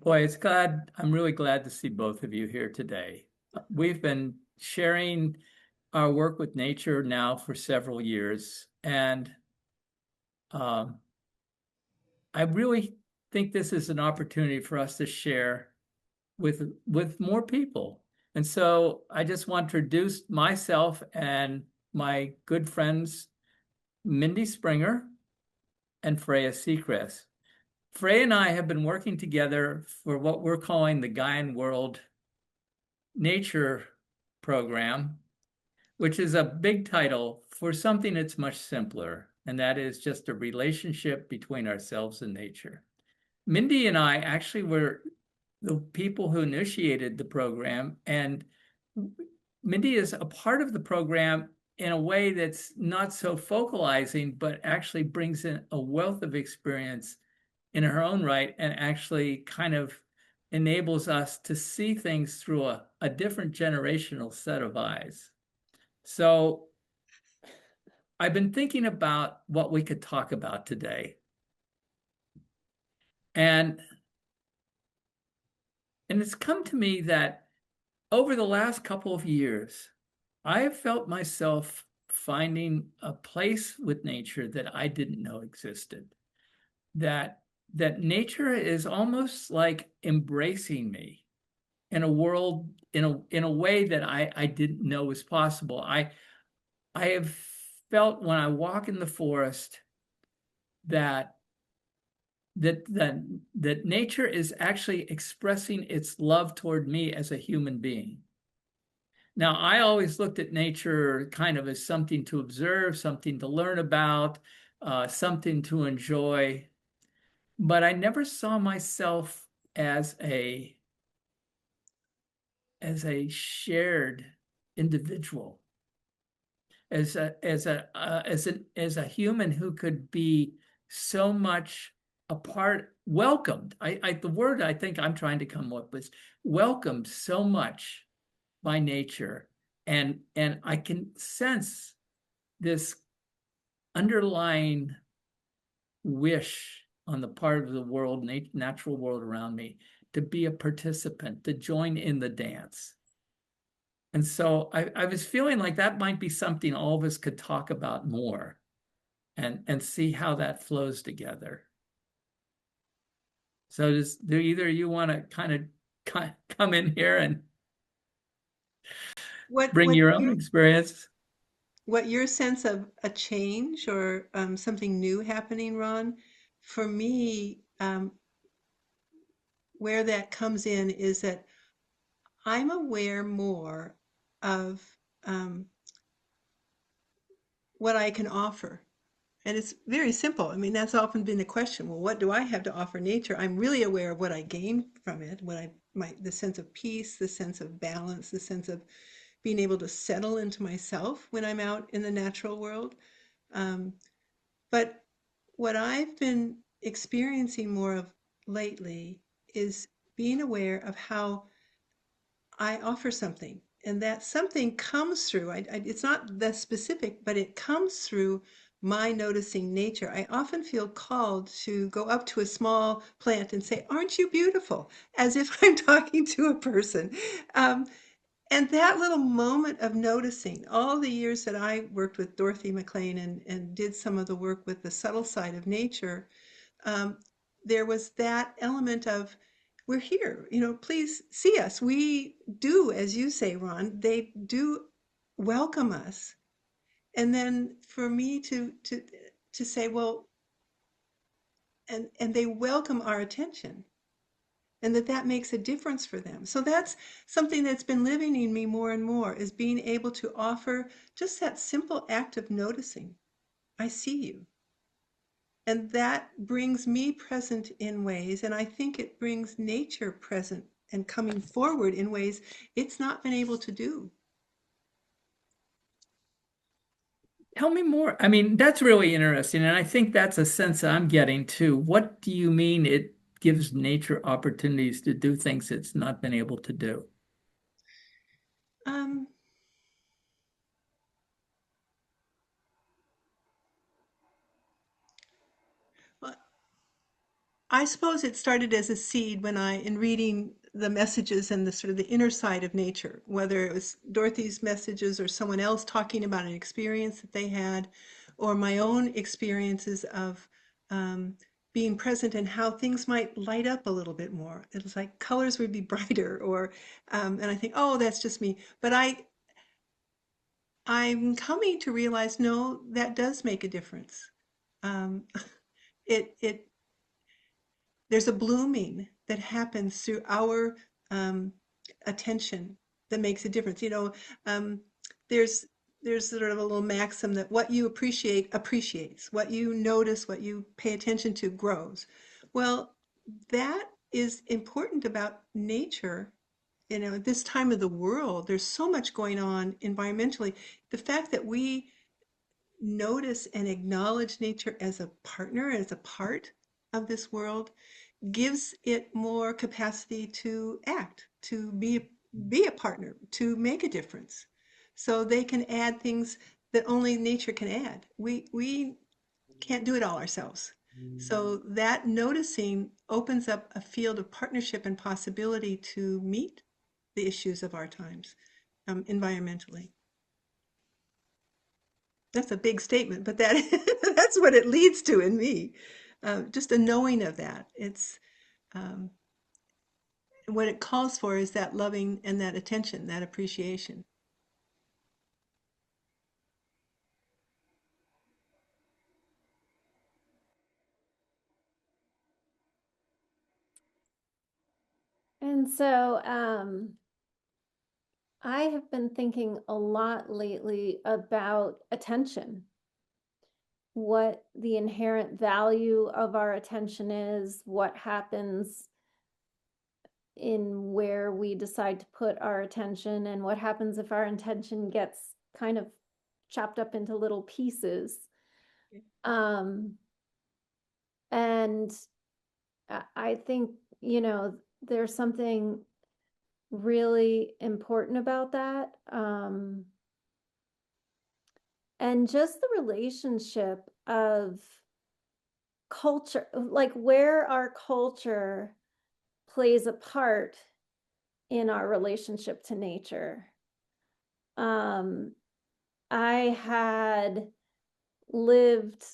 Boy, I'm really glad to see both of you here today. We've been sharing our work with nature now for several years, and um, I really think this is an opportunity for us to share with more people. And so I just want to introduce myself and my good friends, Mindy Springer and Freya Seacrest. Freya and I have been working together for what we're calling the Gaian World Nature Program, which is a big title for something that's much simpler, and that is just a relationship between ourselves and nature. Mindy and I actually were the people who initiated the program, and Mindy is a part of the program in a way that's not so focalizing, but actually brings in a wealth of experience in her own right and actually kind of enables us to see things through a different generational set of eyes. So I've been thinking about what we could talk about today. And it's come to me that over the last couple of years, I have felt myself finding a place with nature that I didn't know existed. That nature is almost like embracing me in a world in a way that I didn't know was possible. I have felt when I walk in the forest that that nature is actually expressing its love toward me as a human being. Now, I always looked at nature kind of as something to observe, something to learn about, something to enjoy, but I never saw myself as a shared individual, as a human who could be so much a part, welcomed. The word I think I'm trying to come up with, welcomed so much by nature, and I can sense this underlying wish on the part of the world, natural world around me, to be a participant, to join in the dance. And so I was feeling like that might be something all of us could talk about more and see how that flows together. So do either of you want to kind of come in here and What bring what your own your experience? what your sense of a change or something new happening, Ron? For me, where that comes in is that I'm aware more of um, what I can offer. And it's very simple. I mean, that's often been the question. Well, what do I have to offer nature? I'm really aware of what I gain from it, the sense of peace, the sense of balance, the sense of being able to settle into myself when I'm out in the natural world. Um, but what I've been experiencing more of lately is being aware of how I offer something. And that something comes through, it's not that specific, but it comes through my noticing nature. I often feel called to go up to a small plant and say, "Aren't you beautiful?" As if I'm talking to a person. Um, and that little moment of noticing, all the years that I worked with Dorothy McLean and did some of the work with the subtle side of nature, um, there was that element of, we're here, please see us. We do, as you say, Ron, they do welcome us. And then for me to say, well, and they welcome our attention and that makes a difference for them. So that's something that's been living in me more and more, is being able to offer just that simple act of noticing. I see you. And that brings me present in ways, and I think it brings nature present and coming forward in ways it's not been able to do. Tell me more. I mean, that's really interesting. And I think that's a sense I'm getting too. What do you mean it gives nature opportunities to do things it's not been able to do? Um, well, I suppose it started as a seed when in reading the messages and the sort of the inner side of nature, whether it was Dorothy's messages or someone else talking about an experience that they had, or my own experiences of um, being present and how things might light up a little bit more. It was like colors would be brighter, and I think, oh, that's just me. But I'm coming to realize, no, that does make a difference. Um, it there's a blooming that happens through our um, attention that makes a difference. Um, there's there's sort of a little maxim that what you appreciate appreciates, what you notice, what you pay attention to grows. Well, that is important about nature. At this time of the world, there's so much going on environmentally. The fact that we notice and acknowledge nature as a partner, as a part of this world, gives it more capacity to act, to be a partner, to make a difference. So they can add things that only nature can add. We can't do it all ourselves. So that noticing opens up a field of partnership and possibility to meet the issues of our times environmentally. That's a big statement, but that's what it leads to in me. Just a knowing of that. It's um, what it calls for is that loving and that attention, that appreciation. And so I have been thinking a lot lately about attention, what the inherent value of our attention is, what happens in where we decide to put our attention, and what happens if our attention gets kind of chopped up into little pieces. Um, and I think, there's something really important about that. And just the relationship of culture, like where our culture plays a part in our relationship to nature. Um, I had lived,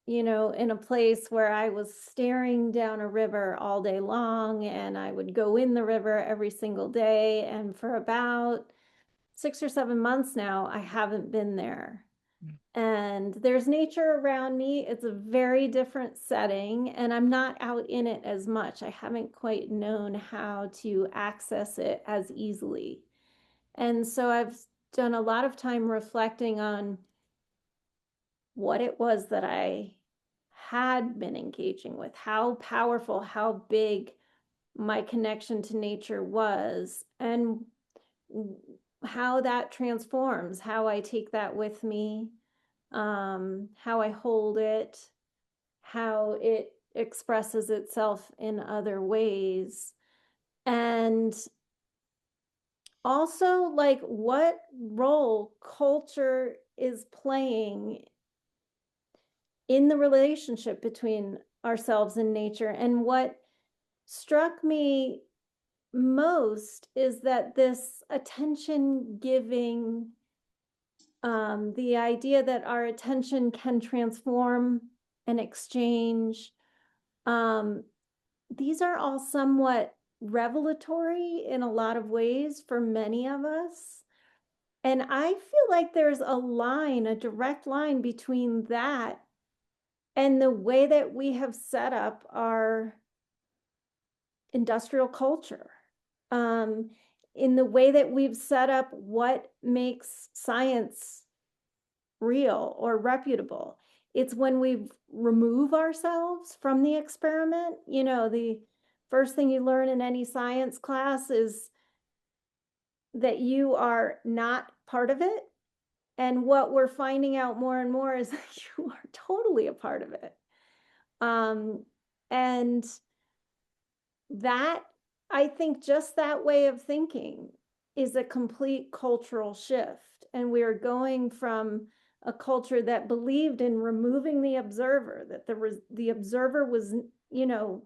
in a place where I was staring down a river all day long, and I would go in the river every single day. And for about 6 or 7 months now, I haven't been there. And there's nature around me. It's a very different setting, and I'm not out in it as much. I haven't quite known how to access it as easily. And so I've done a lot of time reflecting on what it was that I had been engaging with, how powerful, how big my connection to nature was, and how that transforms, how I take that with me, how I hold it, how it expresses itself in other ways. And also, like, what role culture is playing in the relationship between ourselves and nature. And what struck me most is that this attention giving, the idea that our attention can transform and exchange, um, these are all somewhat revelatory in a lot of ways for many of us. And I feel like there's a line, a direct line between that and the way that we have set up our industrial culture, um, in the way that we've set up what makes science real or reputable. It's when we remove ourselves from the experiment. The first thing you learn in any science class is that you are not part of it. And what we're finding out more and more is that you are totally a part of it. And that, I think, just that way of thinking is a complete cultural shift. And we are going from a culture that believed in removing the observer, that the observer was, you know,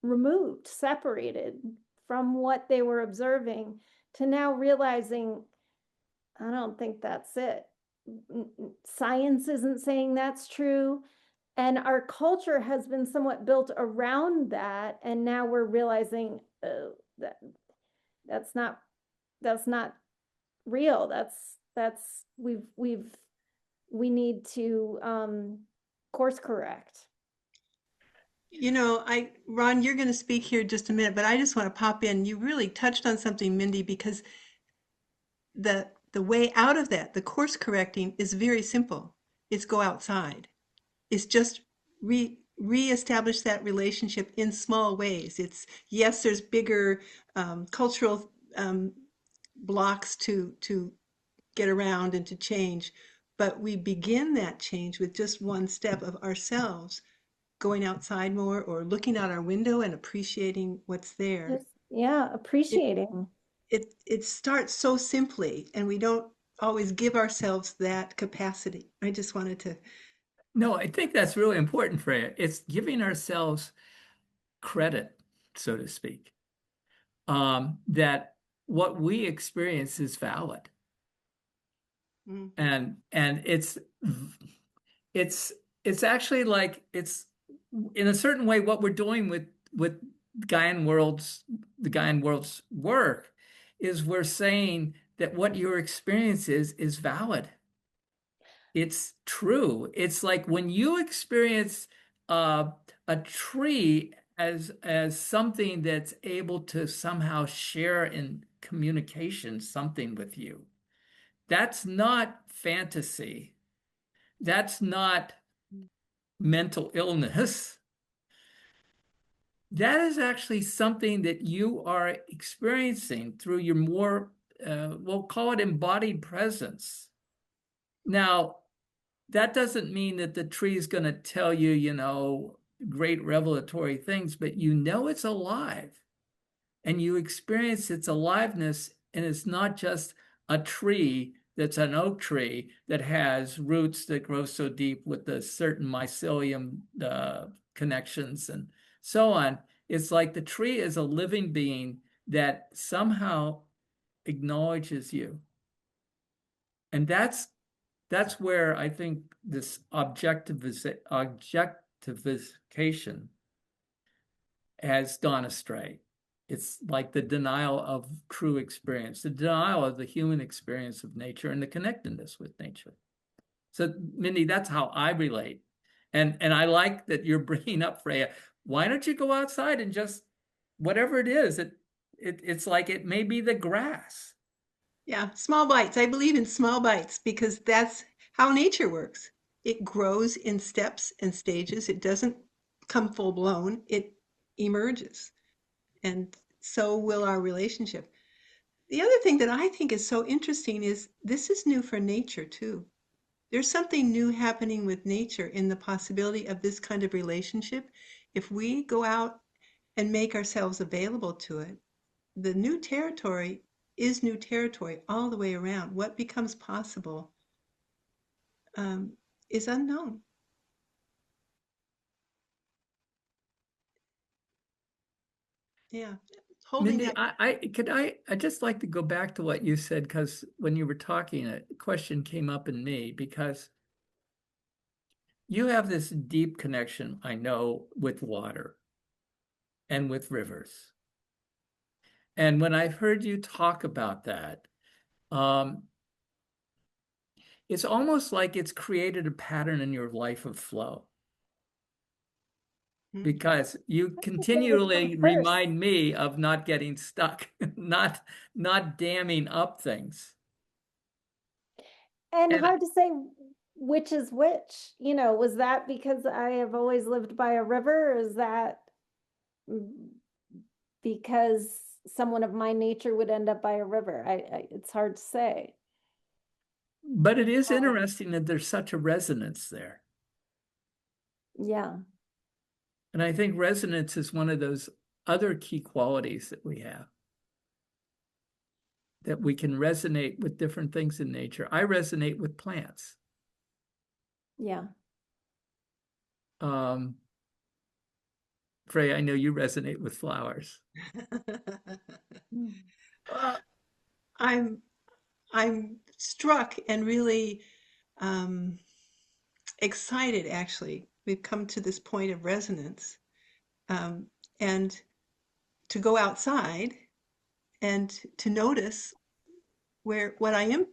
removed, separated from what they were observing, to now realizing, I don't think that's it. Science isn't saying that's true. And our culture has been somewhat built around that. And now we're realizing, oh, that's not real. We need to course correct. You know, Ron, you're going to speak here in just a minute, but I just want to pop in. You really touched on something, Mindy, because the way out of that, the course correcting, is very simple. It's go outside. It's just reestablish that relationship in small ways. It's, yes, there's bigger cultural blocks to get around and to change, but we begin that change with just one step of ourselves going outside more, or looking out our window and appreciating what's there. Just, yeah, It, appreciating. it starts so simply, and we don't always give ourselves that capacity. I just wanted to. No, I think that's really important, Freya. It's giving ourselves credit, so to speak, that what we experience is valid. Mm. And it's actually like, it's in a certain way what we're doing with Gaian Worlds, the Gaian Worlds work, is we're saying that what your experience is valid. It's true. It's like when you experience a tree as something that's able to somehow share in communication something with you. That's not fantasy. That's not mental illness. That is actually something that you are experiencing through your more, we'll call it embodied presence. Now, that doesn't mean that the tree is going to tell you, you know, great revelatory things, but you know it's alive and you experience its aliveness. And it's not just a tree that's an oak tree that has roots that grow so deep with the certain mycelium connections and so on. It's like the tree is a living being that somehow acknowledges you. And that's where I think this objectivification has gone astray. It's like the denial of true experience, the denial of the human experience of nature and the connectedness with nature. So, Mindy, that's how I relate. And I like that you're bringing up, Freya, why don't you go outside and just, whatever it is, it's like it may be the grass. Yeah, small bites. I believe in small bites because that's how nature works. It grows in steps and stages. It doesn't come full blown, it emerges. And so will our relationship. The other thing that I think is so interesting is this is new for nature too. There's something new happening with nature in the possibility of this kind of relationship. If we go out and make ourselves available to it, the new territory is new territory all the way around. What becomes possible is unknown. Yeah, holding Mindy, that. I just like to go back to what you said, because when you were talking, a question came up in me, because you have this deep connection, I know, with water and with rivers. And when I've heard you talk about that, um, it's almost like it's created a pattern in your life of flow, because you continually remind me of not getting stuck, not damming up things. And And hard to say which is which. You know, was that because I have always lived by a river? Or is that because someone of my nature would end up by a river? It's hard to say. but it is interesting that there's such a resonance there. Yeah. And I think resonance is one of those other key qualities that we have, that we can resonate with different things in nature. I resonate with plants. Yeah. Freya, I know you resonate with flowers. Mm. Uh, I'm I'm struck and really um, excited, actually. We've come to this point of resonance. Um, and to go outside and to notice where what I am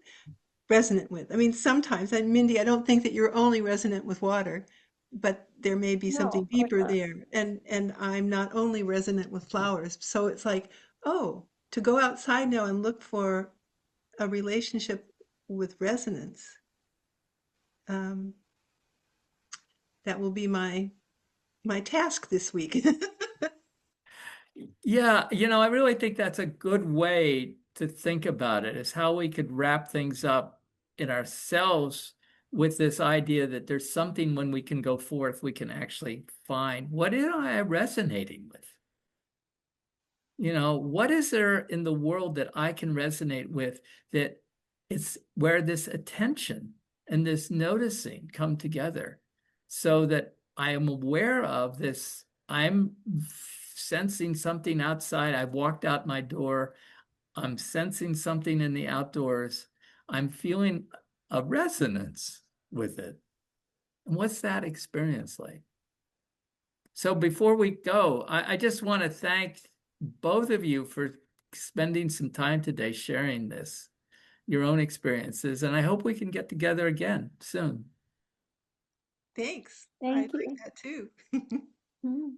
resonant with. I mean, sometimes, and Mindy, I don't think that you're only resonant with water, but there may be No, something of course deeper not. there. And I'm not only resonant with flowers. So it's like, oh, to go outside now and look for a relationship with resonance. Um, that will be my task this week. Yeah, I really think that's a good way to think about it, is how we could wrap things up in ourselves with this idea that there's something when we can go forth, we can actually find what am I resonating with? What is there in the world that I can resonate with, that it's where this attention and this noticing come together, so that I am aware of this. I'm sensing something outside. I've walked out my door. I'm sensing something in the outdoors. I'm feeling a resonance with it. And what's that experience like? So before we go, I just want to thank both of you for spending some time today sharing this, your own experiences, and I hope we can get together again soon. Thanks. I Thank like you. that too. Mm.